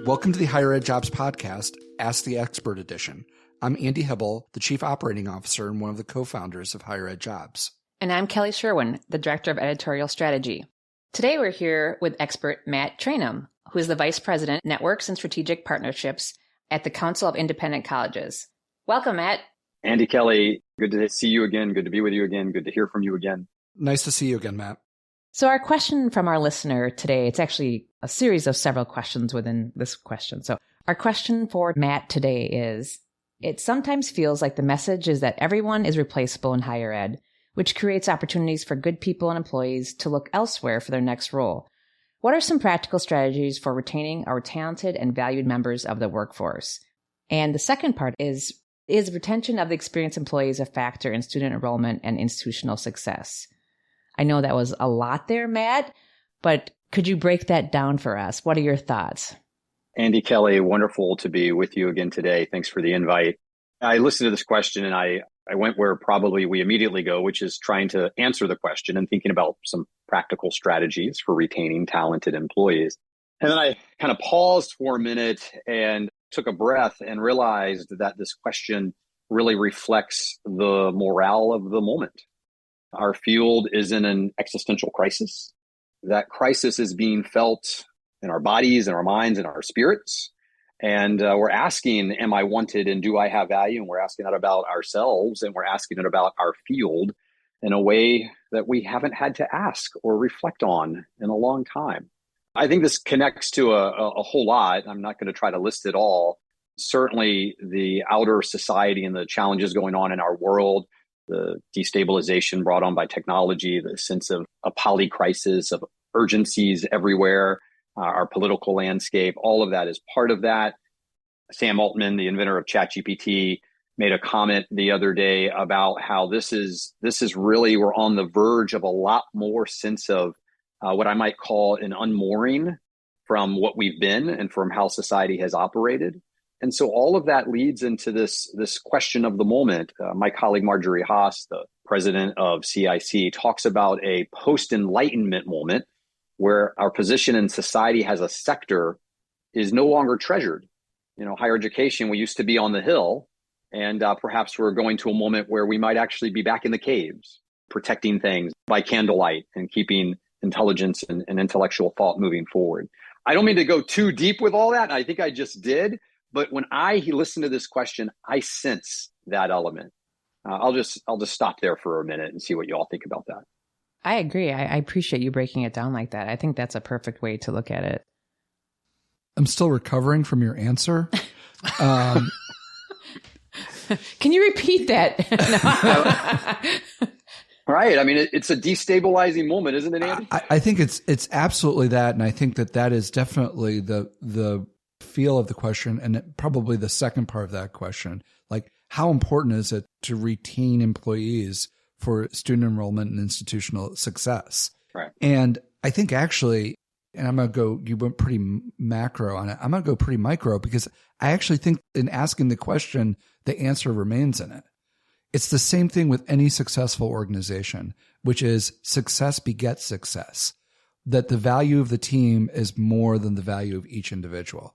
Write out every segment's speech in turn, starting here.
Welcome to the HigherEdJobs Podcast, Ask the Expert Edition. I'm Andy Hibble, the Chief Operating Officer and one of the co-founders of HigherEdJobs. And I'm Kelly Sherwin, the Director of Editorial Strategy. Today we're here with expert Matt Trainum, who is the Vice President, Networks and Strategic Partnerships at the Council of Independent Colleges. Welcome, Matt. Andy, Kelly, good to see you again. Good to be with you again. Good to hear from you again. Nice to see you again, Matt. So our question from our listener today, it's actually a series of several questions within this question. So our question for Matt today is, it sometimes feels like the message is that everyone is replaceable in higher ed, which creates opportunities for good people and employees to look elsewhere for their next role. What are some practical strategies for retaining our talented and valued members of the workforce? And the second part is retention of the experienced employees a factor in student enrollment and institutional success? I know that was a lot there, Matt, but could you break that down for us? What are your thoughts? Andy, Kelly, wonderful to be with you again today. Thanks for the invite. I listened to this question and I went where probably we immediately go, which is trying to answer the question and thinking about some practical strategies for retaining talented employees. And then I kind of paused for a minute and took a breath and realized that this question really reflects the morale of the moment. Our field is in an existential crisis. That crisis is being felt in our bodies, in our minds, in our spirits. And we're asking, am I wanted and do I have value? And we're asking that about ourselves and we're asking it about our field in a way that we haven't had to ask or reflect on in a long time. I think this connects to a whole lot. I'm not going to try to list it all. Certainly the outer society and the challenges going on in our world, the destabilization brought on by technology, the sense of a polycrisis, of urgencies everywhere, our political landscape, all of that is part of that. Sam Altman, the inventor of ChatGPT, made a comment the other day about how this is really, we're on the verge of a lot more sense of what I might call an unmooring from what we've been and from how society has operated. And so all of that leads into this question of the moment. My colleague Marjorie Haas, the president of CIC, talks about a post-enlightenment moment where our position in society as a sector is no longer treasured. You know, higher education, we used to be on the hill, and perhaps we're going to a moment where we might actually be back in the caves, protecting things by candlelight and keeping intelligence and intellectual thought moving forward. I don't mean to go too deep with all that, and I think I just did. But when I listen to this question, I sense that element. I'll just stop there for a minute and see what you all think about that. I agree. I appreciate you breaking it down like that. I think that's a perfect way to look at it. I'm still recovering from your answer. Can you repeat that? Right. I mean, it's a destabilizing moment, isn't it, Andy? I think it's absolutely that. And I think that is definitely the feel of the question, and probably the second part of that question, like how important is it to retain employees for student enrollment and institutional success? Right. And I think actually, and I'm going to go, you went pretty macro on it. I'm going to go pretty micro because I actually think in asking the question, the answer remains in it. It's the same thing with any successful organization, which is success begets success, that the value of the team is more than the value of each individual.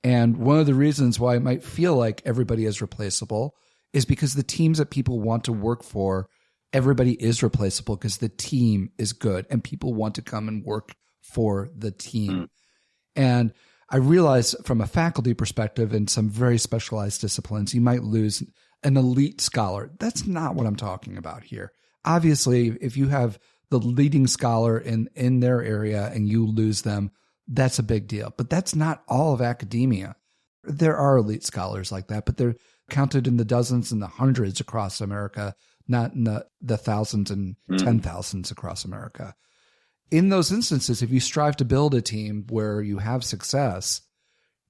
And one of the reasons why it might feel like everybody is replaceable is because the teams that people want to work for, everybody is replaceable because the team is good and people want to come and work for the team. And I realize from a faculty perspective in some very specialized disciplines, you might lose an elite scholar. That's not what I'm talking about here. Obviously, if you have the leading scholar in their area and you lose them, that's a big deal. But that's not all of academia. There are elite scholars like that, but they're counted in the dozens and the hundreds across America, not in the thousands and 10,000s across America. In those instances, if you strive to build a team where you have success,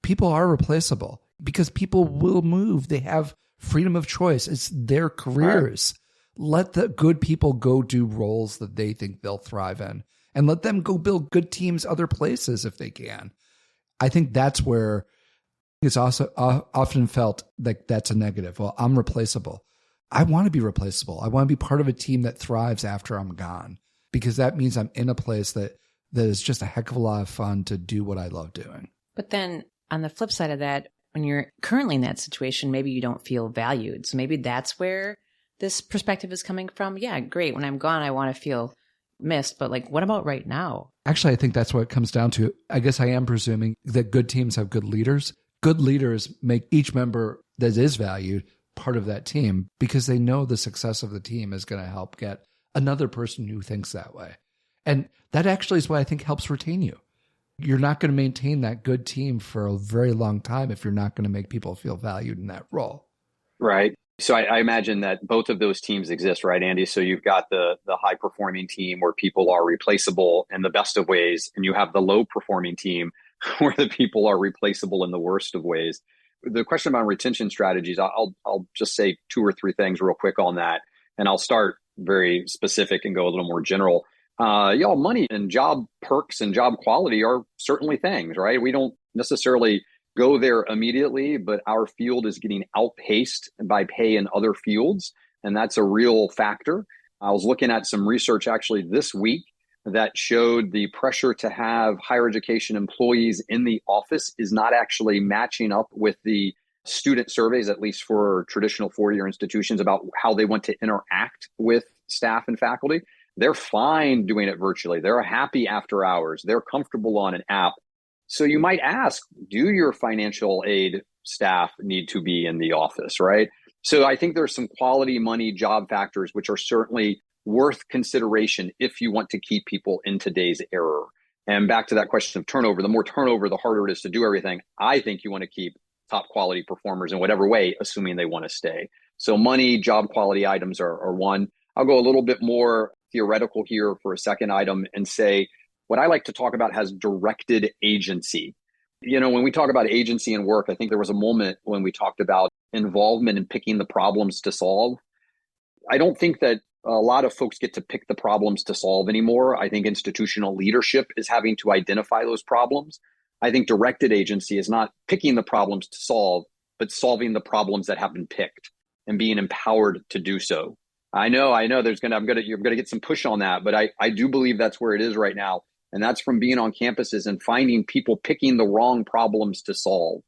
people are replaceable because people will move. They have freedom of choice. It's their careers. Let the good people go do roles that they think they'll thrive in. And let them go build good teams other places if they can. I think that's where it's also often felt like that's a negative. Well, I'm replaceable. I want to be replaceable. I want to be part of a team that thrives after I'm gone, because that means I'm in a place that is just a heck of a lot of fun to do what I love doing. But then on the flip side of that, when you're currently in that situation, maybe you don't feel valued. So maybe that's where this perspective is coming from. Yeah, great. When I'm gone, I want to feel missed. But like, what about right now? Actually, I think that's what it comes down to. I guess I am presuming that good teams have good leaders. Good leaders make each member that is valued part of that team because they know the success of the team is going to help get another person who thinks that way. And that actually is what I think helps retain you. You're not going to maintain that good team for a very long time if you're not going to make people feel valued in that role. Right. So I imagine that both of those teams exist, right, Andy? So you've got the high performing team where people are replaceable in the best of ways, and you have the low performing team where the people are replaceable in the worst of ways. The question about retention strategies, I'll just say 2 or 3 things real quick on that, and I'll start very specific and go a little more general. Money and job perks and job quality are certainly things, right? We don't necessarily go there immediately, but our field is getting outpaced by pay in other fields. And that's a real factor. I was looking at some research actually this week that showed the pressure to have higher education employees in the office is not actually matching up with the student surveys, at least for traditional 4-year institutions, about how they want to interact with staff and faculty. They're fine doing it virtually. They're happy after hours. They're comfortable on an app. So you might ask, do your financial aid staff need to be in the office, right? So I think there's some quality, money, job factors, which are certainly worth consideration if you want to keep people in today's era. And back to that question of turnover, the more turnover, the harder it is to do everything. I think you want to keep top quality performers in whatever way, assuming they want to stay. So money, job quality items are one. I'll go a little bit more theoretical here for a second item and say, what I like to talk about has directed agency. When we talk about agency and work, I think there was a moment when we talked about involvement in picking the problems to solve. I don't think that a lot of folks get to pick the problems to solve anymore. I think institutional leadership is having to identify those problems. I think directed agency is not picking the problems to solve, but solving the problems that have been picked and being empowered to do so. I know you're going to get some push on that, but I do believe that's where it is right now. And that's from being on campuses and finding people picking the wrong problems to solve.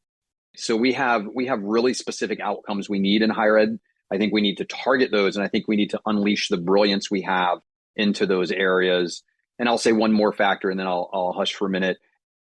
So we have really specific outcomes we need in higher ed. I think we need to target those. And I think we need to unleash the brilliance we have into those areas. And I'll say one more factor and then I'll hush for a minute.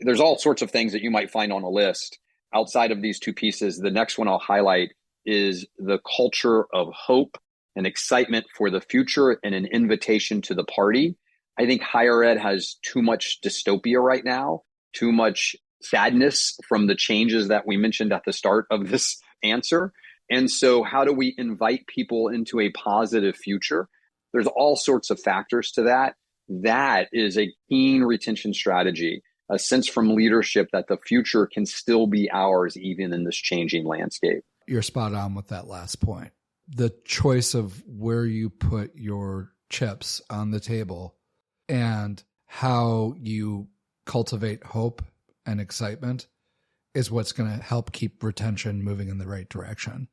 There's all sorts of things that you might find on a list. Outside of these 2 pieces, the next one I'll highlight is the culture of hope and excitement for the future and an invitation to the party. I think higher ed has too much dystopia right now, too much sadness from the changes that we mentioned at the start of this answer. And so how do we invite people into a positive future? There's all sorts of factors to that. That is a keen retention strategy, a sense from leadership that the future can still be ours, even in this changing landscape. You're spot on with that last point. The choice of where you put your chips on the table and how you cultivate hope and excitement is what's going to help keep retention moving in the right direction.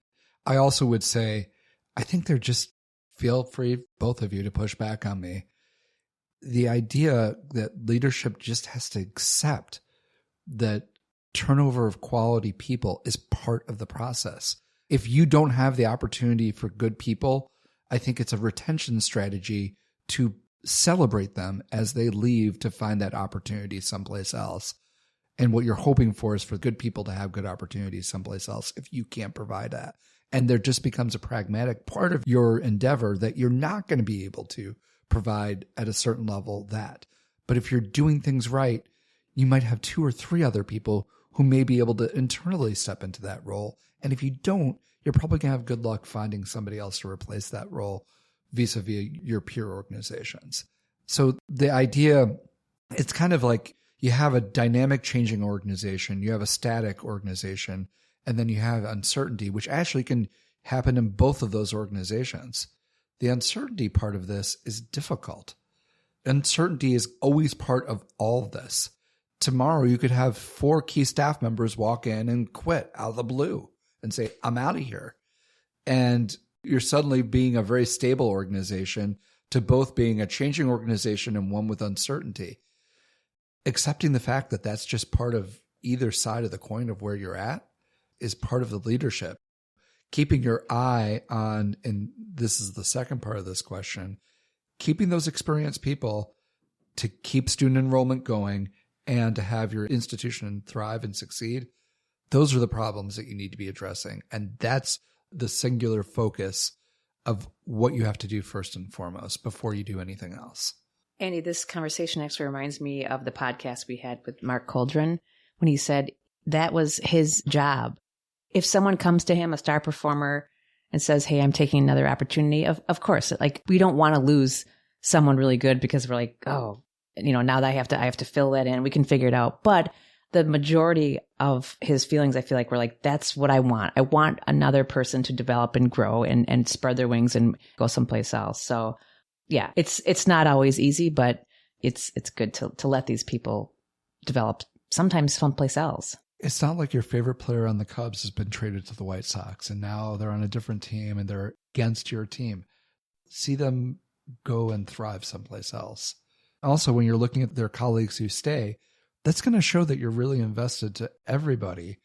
I also would say, I think they're just, feel free, both of you, to push back on me. The idea that leadership just has to accept that turnover of quality people is part of the process. If you don't have the opportunity for good people, I think it's a retention strategy to celebrate them as they leave to find that opportunity someplace else. And what you're hoping for is for good people to have good opportunities someplace else if you can't provide that. And there just becomes a pragmatic part of your endeavor that you're not going to be able to provide at a certain level that. But if you're doing things right, you might have 2 or 3 other people who may be able to internally step into that role. And if you don't, you're probably going to have good luck finding somebody else to replace that role vis-a-vis your peer organizations. So the idea, it's kind of like you have a dynamic changing organization, you have a static organization, and then you have uncertainty, which actually can happen in both of those organizations. The uncertainty part of this is difficult. Uncertainty is always part of all of this. Tomorrow, you could have 4 key staff members walk in and quit out of the blue and say, I'm out of here. And you're suddenly being a very stable organization to both being a changing organization and one with uncertainty. Accepting the fact that that's just part of either side of the coin of where you're at is part of the leadership. Keeping your eye on, and this is the second part of this question, keeping those experienced people to keep student enrollment going and to have your institution thrive and succeed. Those are the problems that you need to be addressing. And that's the singular focus of what you have to do first and foremost before you do anything else. Andy, this conversation actually reminds me of the podcast we had with Mark Coldren when he said that was his job. If someone comes to him, a star performer, and says, hey, I'm taking another opportunity, of course, like we don't want to lose someone really good because we're like, oh, now that I have to fill that in. We can figure it out. But the majority of his feelings, I feel like, were like, that's what I want. I want another person to develop and grow and spread their wings and go someplace else. So yeah, it's not always easy, but it's good to let these people develop sometimes someplace else. It's not like your favorite player on the Cubs has been traded to the White Sox and now they're on a different team and they're against your team. See them go and thrive someplace else. Also, when you're looking at their colleagues who stay, that's going to show that you're really invested to everybody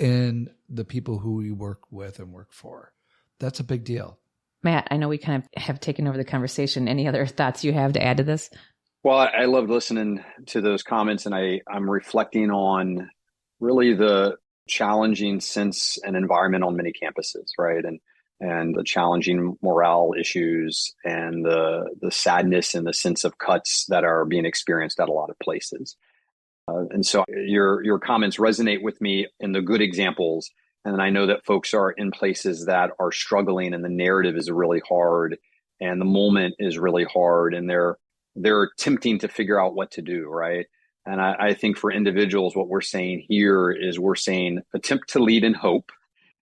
in the people who you work with and work for. That's a big deal. Matt, I know we kind of have taken over the conversation. Any other thoughts you have to add to this? Well, I loved listening to those comments, and I'm reflecting on really the challenging sense and environment on many campuses, right? And the challenging morale issues and the sadness and the sense of cuts that are being experienced at a lot of places. And so your comments resonate with me in the good examples. And I know that folks are in places that are struggling and the narrative is really hard and the moment is really hard and they're attempting to figure out what to do, right? And I think for individuals, what we're saying here is we're saying attempt to lead in hope.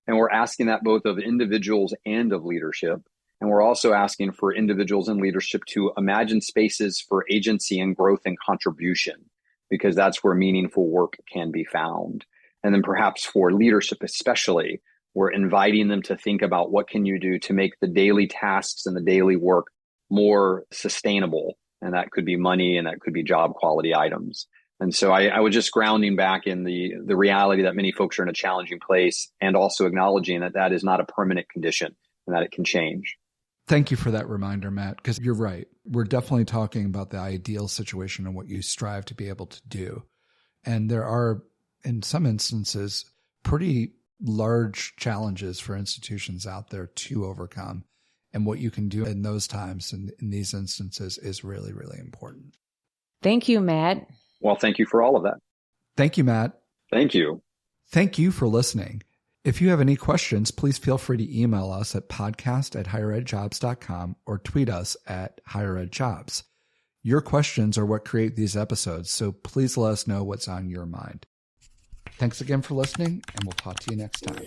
And we're asking that both of individuals and of leadership. And we're also asking for individuals and leadership to imagine spaces for agency and growth and contribution, because that's where meaningful work can be found. And then perhaps for leadership especially, we're inviting them to think about what can you do to make the daily tasks and the daily work more sustainable. And that could be money and that could be job quality items. And so I was just grounding back in the reality that many folks are in a challenging place and also acknowledging that that is not a permanent condition and that it can change. Thank you for that reminder, Matt, because you're right. We're definitely talking about the ideal situation and what you strive to be able to do. And there are, in some instances, pretty large challenges for institutions out there to overcome. And what you can do in those times and in these instances is really, really important. Thank you, Matt. Well, thank you for all of that. Thank you, Matt. Thank you. Thank you for listening. If you have any questions, please feel free to email us at podcast@higheredjobs.com or tweet us at HigherEdJobs. Your questions are what create these episodes, so please let us know what's on your mind. Thanks again for listening, and we'll talk to you next time.